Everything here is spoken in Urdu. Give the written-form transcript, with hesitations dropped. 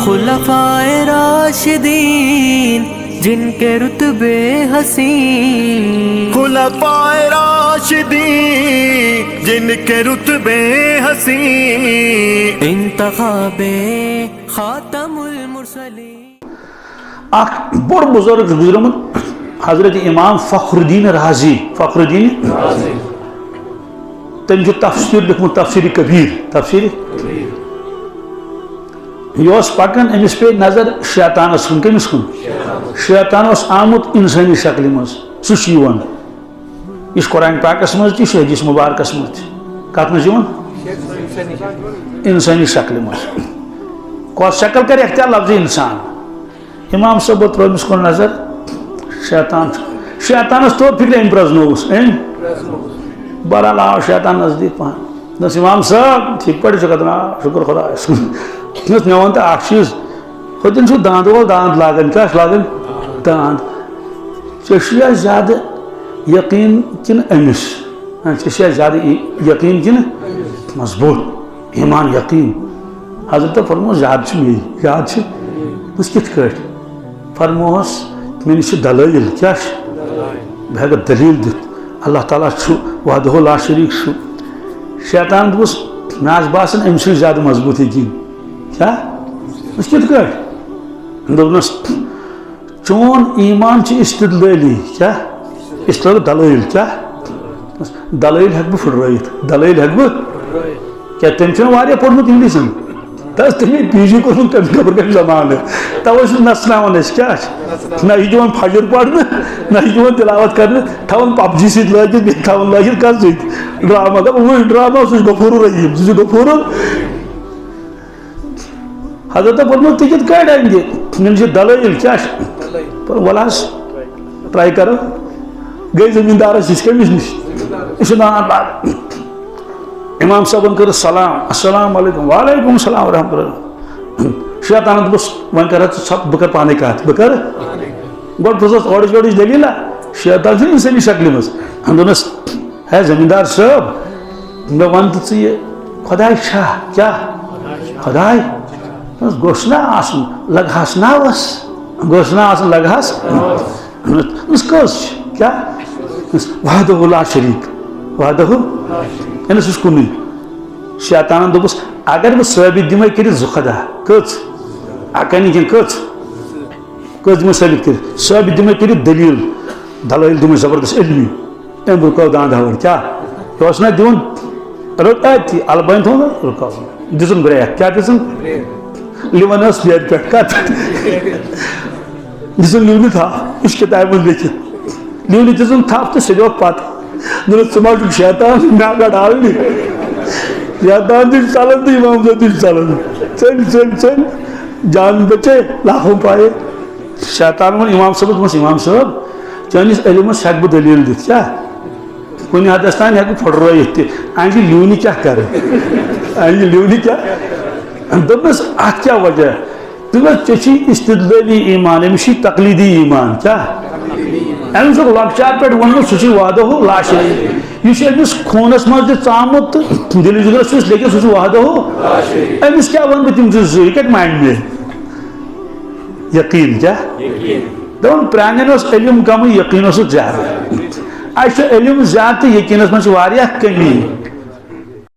خلفائے راشدین جن کے رتبے حسین، خلفائے راشدین جن کے رتبے حسین، انتخاب خاتم المرسلین۔ اخ بڑ بزرگ گزرمت حضرت امام فخر الدین رازی، فخر الدین تم تفسیر لکھمت تفسیر کبیر، تفسیر یہ پکان امس پہ نظر شیطانس کن، کمس کن؟ شیطان آمت انسانی شکل مز، سہ یہ قرآن پاکس مز تہ حدیث مبارکس مز کت مز انسانی شکل مز، کس شکل کر اختیار لفظ انسان؟ امام صاحب ترمس کن نظر شیطان، شیطانس تو فکر ام پرزنوس، بہرحال آو شیطان نزدیک پہن، دس امام صاحب ٹھیک پہ شکر خدا مے ون تو اخ چیز ہوتن داند وول داند لاگان، کیا لاگان؟ داند۔ ژےٚ زیادہ یقین کن امس؟ ژےٚ زیادہ یقین کن مضبوط ایمان یقین؟ حضرت فرموس زیادہ میری، زیادہ بس کت کٹ؟ فرموس مے نش دلائل، کیا بہ ہیکہ دلیل دت، اللہ تعالیٰ وحدہ لا شریک چھُ۔ شیطان دوس مے باسان امس زیادہ مضبوط یقین، کیا بس کت کٹ؟ دس چون ایمان استدلالی، کیا دلائل، کیا دلائل ہیک بہ پھٹرائت، دلائل ہیک بہ کیا تم چھُنہٕ پوٚرمُت انگلش تس تم پی جی کورمُت تمہِ خبر کم زمانہٕ توے چھُ نژناوان أسۍ، کیا نہ یہ دِوان فجر پرنہٕ، نہ یہ دِوان تلاوت کرنہٕ، تھاوان پب جی سۭتۍ لٲگِتھ، بیٚیہِ تھاوان لٲگِتھ کتھ سۭتۍ ڈرامہ، وہی ڈرامہ، سُہ چھُ غفور الرحیٖم، سُہ چھُ غفور۔ حضرت فرموس تُہۍ کِتھ کٲٹھۍ انہِ مےٚ نِش دلٲیل، کیا وَلہٕ حظ ٹرائی کرو، گٔے زمیٖندارس نِش، کٔمِس نِش؟ یہِ چھُ داند لاگان۔ امام صٲبن کٔر سلام، السلام علیکم، وعلیکم السلام ورحمۃ اللہ۔ شیطانن دوٚپُس وۄنۍ کر ژٕ بہٕ کر پانے کتھ، بہٕ کر گۄڈٕ پرٛژھس اورٕچ یورٕچ دٔلیٖلا؟ شیطان چھُ اِنسٲنی شکلہِ منٛز، دوٚپنس ہے زمیٖندار صٲب مےٚ وَن تہٕ ژٕ یہِ خۄداے چھا؟ کیا خۄداے؟ گوٚژھ نا آسُن لگہس ناوس، گوٚژھ نا آسُن لگہس کٔژ چھِ؟ کیا وحدہ لا شریک، وحدہ یعنی سُہ چھُ کُنُے۔ شیطانن دوٚپُس اگر بہٕ ثٲبت دِمے کٔرِتھ زٕ خۄدا، کٔژ؟ اکانی کِنہٕ کٔژ؟ کٔژ دِمے ثٲبت کٔرِتھ؟ ثٲبت دِمے کٔرِتھ دلیٖل، دلٲیل دِمے زبردست علمی، أمۍ رُکٲو دانداوَر، کیا یہِ اوس نا دِوان أتی البٲنۍ تھوٚو نا رُکاوُن، دِژُن بریک، کیا دِژُن؟ لِون ٲس بیٚڈ پٮ۪ٹھ، کتھ دِژُن لِونہِ تھپھ، یہِ چھُ کِتابہِ منٛز لیکھِتھ، لِونہِ دِژُن تھپھ تہٕ سُہ دِیوکھ پتہٕ، دوٚپُس ژٕ ما چھُکھ شیطان، مےٚ گڑ ڈالنہِ، شیطان تہِ چھُ ژلان تہٕ امام صٲب تہِ چھُ ژلان، ژٔلۍ ژٔلۍ ژٔلۍ جان بچے لاکھوں پائے۔ شیطان ووٚن امام صٲبس، دوٚپمس امام صٲب چٲنِس علمس ہیٚکہٕ بہٕ دلیٖل دِتھ، کیا کُنہِ حدس تام ہیٚکہٕ پھٕٹرٲیِتھ تہِ، انہِ لِونہِ کیٛاہ کرٕ، انہِ لِونہِ کیٛاہ؟ دوٚپنس اتھ کیٛاہ وجہ؟ دوٚپنس ژےٚ چھُے استدلٲلی ایمان، أمِس چھُے تقلیٖدی ایمان، کیا أمِس چھُکھ لۄکچار پٮ۪ٹھ ووٚنمُت سُہ چھُ وحدہ لا شریٖک، یہِ چھُ أمِس خوٗنس منٛز تہِ ژامُت تہٕ دِلہِ جِگرس چھُس لیکِن سُہ چھُ وحدہ أمِس کیٛاہ وَنہٕ بہٕ تِم زٕ زٕ، یہِ کتہِ مانہِ مےٚ؟ یقیٖن، کیا دپان پرٛانٮ۪ن اوس علم کمٕے، یقیٖن اوسُکھ زیادٕ، اَسہِ چھُ علم زیادٕ تہٕ یقیٖنس منٛز چھِ واریاہ کٔمی۔